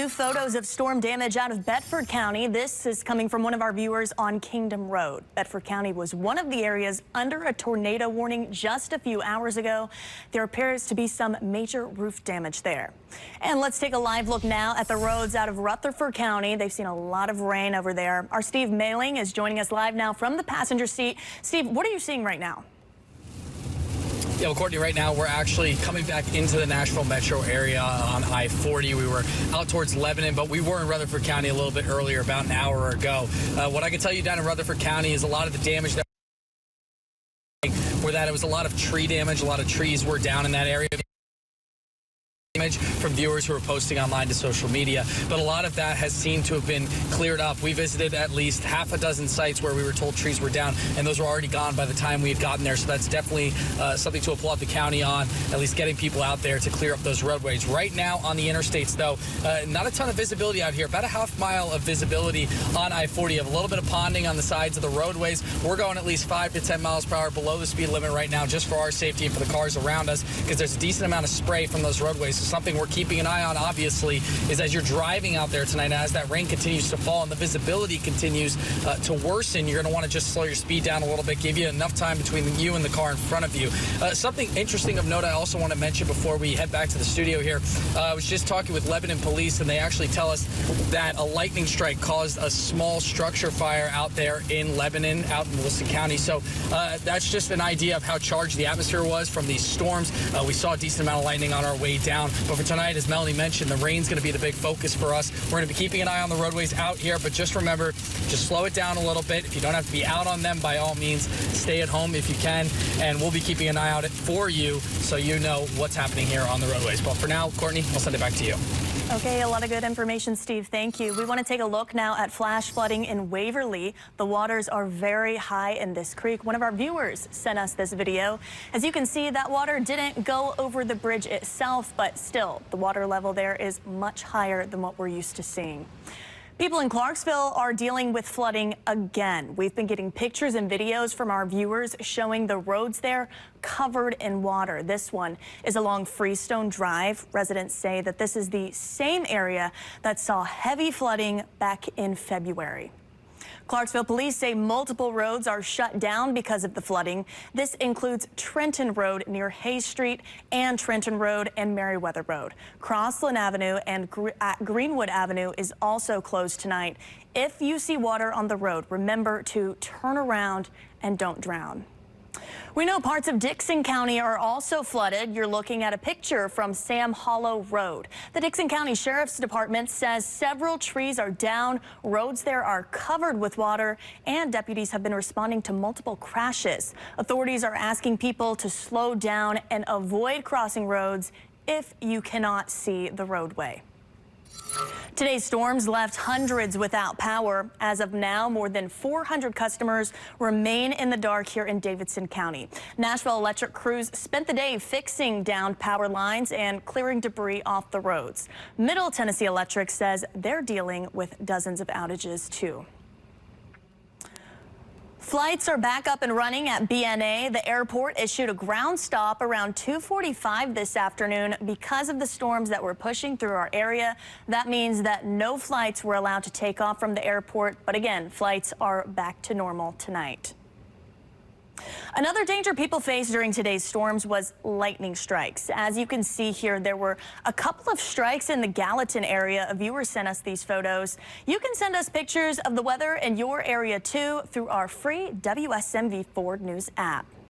New photos of storm damage out of Bedford County. This is coming from one of our viewers on Kingdom Road. Bedford County was one of the areas under a tornado warning just a few hours ago. There appears to be some major roof damage there. And let's take a live look now at the roads out of Rutherford County. They've seen a lot of rain over there. Our Steve Mailing is joining us live now from the passenger seat. Steve, what are you seeing right now? Yeah, well, Courtney, right now we're actually coming back into the Nashville metro area on I-40. We were out towards Lebanon, but we were in Rutherford County a little bit earlier, about an hour ago. What I can tell you down in Rutherford County is a lot of the damage that it was a lot of tree damage. A lot of trees were down in that area. From viewers who are posting online to social media, but a lot of that has seemed to have been cleared up. We visited at least half a dozen sites where we were told trees were down, and those were already gone by the time we had gotten there. So that's definitely something to applaud the county on, at least getting people out there to clear up those roadways. Right now on the interstates, though, not a ton of visibility out here. About a half mile of visibility on I-40. You have a little bit of ponding on the sides of the roadways. We're going at least 5 to 10 miles per hour below the speed limit right now, just for our safety and for the cars around us, because there's a decent amount of spray from those roadways. So something we're keeping an eye on, obviously, is as you're driving out there tonight, as that rain continues to fall and the visibility continues to worsen, you're going to want to just slow your speed down a little bit, give you enough time between you and the car in front of you. Something interesting of note I also want to mention before we head back to the studio here. I was just talking with Lebanon police, and they actually tell us that a lightning strike caused a small structure fire out there in Lebanon, out in Wilson County. So that's just an idea of how charged the atmosphere was from these storms. We saw a decent amount of lightning on our way down, but for tonight, as Melanie mentioned, the rain's going to be the big focus for us. We're going to be keeping an eye on the roadways out here, but just remember, just slow it down a little bit. If you don't have to be out on them, by all means, stay at home if you can, and we'll be keeping an eye out for you so you know what's happening here on the roadways. But for now, Courtney, I'll send it back to you. Okay, a lot of good information, Steve. Thank you. We want to take a look now at flash flooding in Waverly. The waters are very high in this creek. One of our viewers sent us this video. As you can see, that water didn't go over the bridge itself, but still, the water level there is much higher than what we're used to seeing. People in Clarksville are dealing with flooding again. We've been getting pictures and videos from our viewers showing the roads there covered in water. This one is along Freestone Drive. Residents say that this is the same area that saw heavy flooding back in February. Clarksville police say multiple roads are shut down because of the flooding. This includes Trenton Road near Hayes Street and Trenton Road and Meriwether Road. Crossland Avenue and Greenwood Avenue is also closed tonight. If you see water on the road, remember to turn around and don't drown. We know parts of Dickson County are also flooded. You're looking at a picture from Sam Hollow Road. The Dickson County Sheriff's Department says several trees are down, roads there are covered with water, and deputies have been responding to multiple crashes. Authorities are asking people to slow down and avoid crossing roads if you cannot see the roadway. Today's storms left hundreds without power. As of now, more than 400 customers remain in the dark here in Davidson County. Nashville electric crews spent the day fixing downed power lines and clearing debris off the roads. Middle Tennessee Electric says they're dealing with dozens of outages too. Flights are back up and running at BNA. The airport issued a ground stop around 2:45 this afternoon because of the storms that were pushing through our area. That means that no flights were allowed to take off from the airport. But again, flights are back to normal tonight. Another danger people faced during today's storms was lightning strikes. As you can see here, there were a couple of strikes in the Gallatin area. A viewer sent us these photos. You can send us pictures of the weather in your area too through our free WSMV Ford News app.